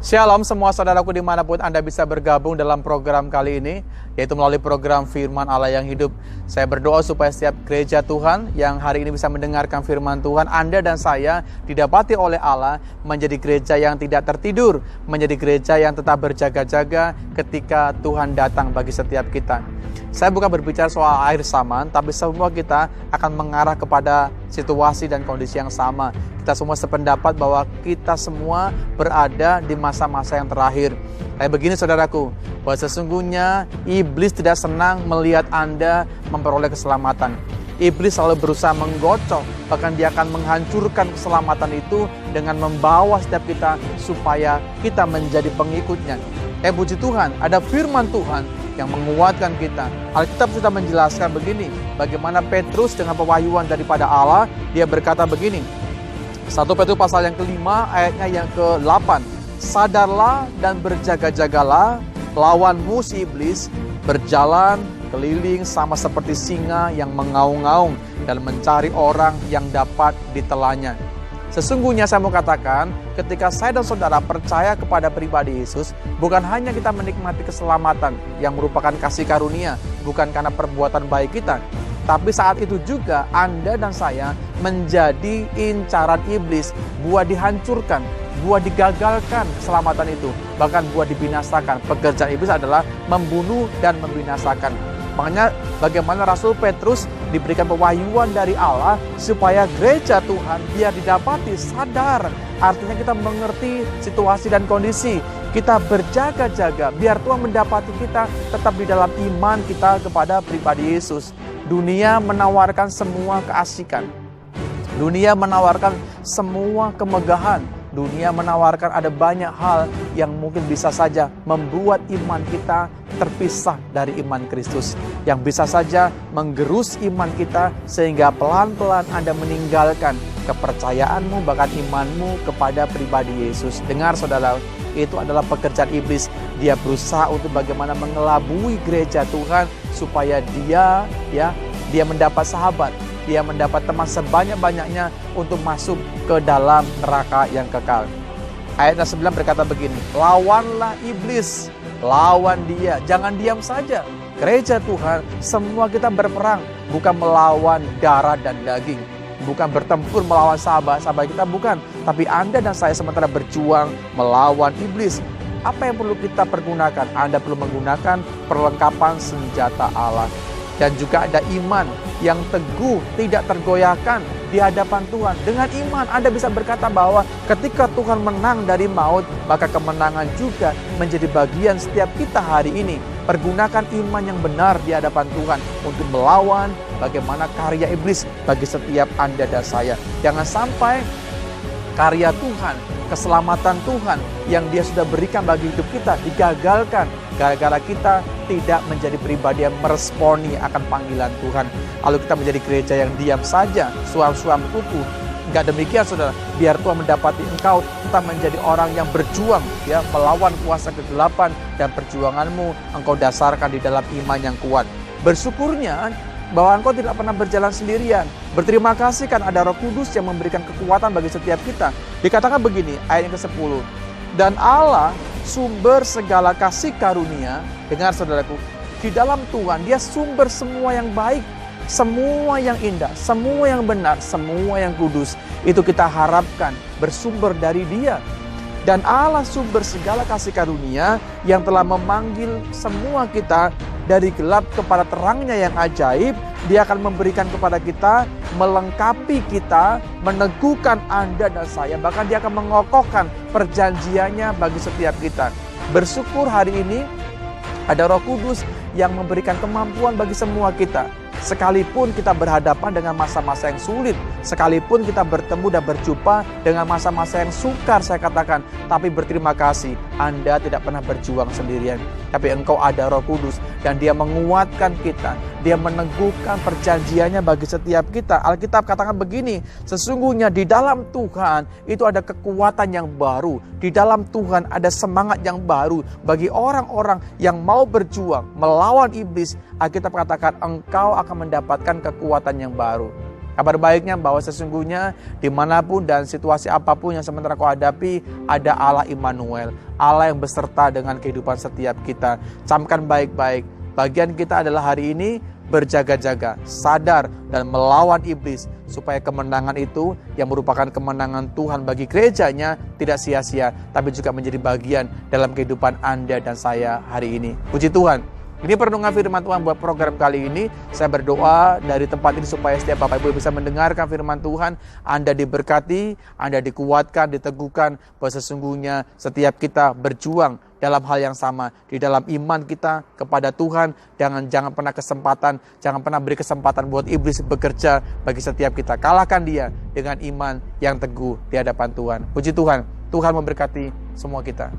Shalom semua saudaraku dimanapun Anda bisa bergabung dalam program kali ini, yaitu melalui program Firman Allah yang Hidup. Saya berdoa supaya setiap gereja Tuhan yang hari ini bisa mendengarkan firman Tuhan, Anda dan saya didapati oleh Allah menjadi gereja yang tidak tertidur, menjadi gereja yang tetap berjaga-jaga ketika Tuhan datang bagi setiap kita. Saya bukan berbicara soal akhir zaman, tapi semua kita akan mengarah kepada situasi dan kondisi yang sama. Kita semua sependapat bahwa kita semua berada di masa-masa yang terakhir. Kayak begini saudaraku, bahwa sesungguhnya iblis tidak senang melihat Anda memperoleh keselamatan. Iblis selalu berusaha menggocok, bahkan dia akan menghancurkan keselamatan itu dengan membawa setiap kita supaya kita menjadi pengikutnya. Puji Tuhan, ada firman Tuhan yang menguatkan kita. Alkitab sudah menjelaskan begini, bagaimana Petrus dengan pewahyuan daripada Allah, dia berkata begini, 1 Petrus pasal yang kelima ayatnya yang ke-8. Sadarlah dan berjaga-jagalah, lawanmu si iblis berjalan keliling sama seperti singa yang mengaung-ngaung dan mencari orang yang dapat ditelannya. Sesungguhnya saya mau katakan, ketika saya dan saudara percaya kepada pribadi Yesus, bukan hanya kita menikmati keselamatan yang merupakan kasih karunia, bukan karena perbuatan baik kita, tapi saat itu juga Anda dan saya menjadi incaran iblis, buat dihancurkan, buat digagalkan keselamatan itu, bahkan buat dibinasakan. Pekerjaan iblis adalah membunuh dan membinasakan. Makanya bagaimana Rasul Petrus diberikan pewahyuan dari Allah supaya gereja Tuhan biar didapati sadar. Artinya kita mengerti situasi dan kondisi. Kita berjaga-jaga biar Tuhan mendapati kita tetap di dalam iman kita kepada pribadi Yesus. Dunia menawarkan semua keasikan. Dunia menawarkan semua kemegahan. Dunia menawarkan ada banyak hal yang mungkin bisa saja membuat iman kita terpisah dari iman Kristus. Yang bisa saja menggerus iman kita sehingga pelan-pelan Anda meninggalkan kepercayaanmu, bahkan imanmu kepada pribadi Yesus. Dengar saudara, itu adalah pekerjaan iblis. Dia berusaha untuk bagaimana mengelabui gereja Tuhan supaya dia mendapat sahabat. Dia mendapat teman sebanyak-banyaknya untuk masuk ke dalam neraka yang kekal. Ayat 9 berkata begini, lawanlah iblis, lawan dia, jangan diam saja. Gereja Tuhan, semua kita berperang, bukan melawan darah dan daging, bukan bertempur melawan sahabat-sahabat kita, bukan. Tapi Anda dan saya sementara berjuang melawan iblis. Apa yang perlu kita pergunakan? Anda perlu menggunakan perlengkapan senjata Allah. Dan juga ada iman yang teguh, tidak tergoyahkan di hadapan Tuhan. Dengan iman Anda bisa berkata bahwa ketika Tuhan menang dari maut, maka kemenangan juga menjadi bagian setiap kita hari ini. Pergunakan iman yang benar di hadapan Tuhan untuk melawan bagaimana karya iblis bagi setiap Anda dan saya. Jangan sampai karya Tuhan, keselamatan Tuhan yang Dia sudah berikan bagi hidup kita digagalkan gara-gara kita tidak menjadi pribadi yang meresponi akan panggilan Tuhan. Lalu kita menjadi gereja yang diam saja, suam-suam kuku. Enggak demikian saudara, biar Tuhan mendapati engkau tetap menjadi orang yang berjuang melawan kuasa kegelapan, dan perjuanganmu engkau dasarkan di dalam iman yang kuat. Bersyukurnya bahwa engkau tidak pernah berjalan sendirian. Berterima kasih kan ada Roh Kudus yang memberikan kekuatan bagi setiap kita. Dikatakan begini, ayat yang ke-10. Dan Allah sumber segala kasih karunia, dengar saudaraku, di dalam Tuhan Dia sumber semua yang baik, semua yang indah, semua yang benar, semua yang kudus. Itu kita harapkan bersumber dari Dia. Dan Allah sumber segala kasih karunia yang telah memanggil semua kita dari gelap kepada terangnya yang ajaib. Dia akan memberikan kepada kita, melengkapi kita, meneguhkan Anda dan saya. Bahkan Dia akan mengokohkan perjanjiannya bagi setiap kita. Bersyukur hari ini ada Roh Kudus yang memberikan kemampuan bagi semua kita. Sekalipun kita berhadapan dengan masa-masa yang sulit, sekalipun kita bertemu dan berjumpa dengan masa-masa yang sukar, saya katakan, tapi berterima kasih, Anda tidak pernah berjuang sendirian. Tapi engkau ada Roh Kudus, dan Dia menguatkan kita, Dia meneguhkan perjanjiannya bagi setiap kita. Alkitab katakan begini, sesungguhnya di dalam Tuhan itu ada kekuatan yang baru, di dalam Tuhan ada semangat yang baru bagi orang-orang yang mau berjuang melawan iblis. Alkitab katakan engkau akan mendapatkan kekuatan yang baru. Kabar baiknya bahwa sesungguhnya dimanapun dan situasi apapun yang sementara kau hadapi, ada Allah Immanuel, Allah yang beserta dengan kehidupan setiap kita. Camkan baik-baik, bagian kita adalah hari ini berjaga-jaga, sadar dan melawan iblis, supaya kemenangan itu yang merupakan kemenangan Tuhan bagi gerejanya tidak sia-sia, tapi juga menjadi bagian dalam kehidupan Anda dan saya hari ini. Puji Tuhan. Ini perenungan firman Tuhan buat program kali ini. Saya berdoa dari tempat ini supaya setiap Bapak Ibu bisa mendengarkan firman Tuhan. Anda diberkati, Anda dikuatkan, diteguhkan bahwa sesungguhnya setiap kita berjuang dalam hal yang sama, di dalam iman kita kepada Tuhan. Jangan pernah beri kesempatan buat iblis bekerja bagi setiap kita. Kalahkan dia dengan iman yang teguh di hadapan Tuhan. Puji Tuhan, Tuhan memberkati semua kita.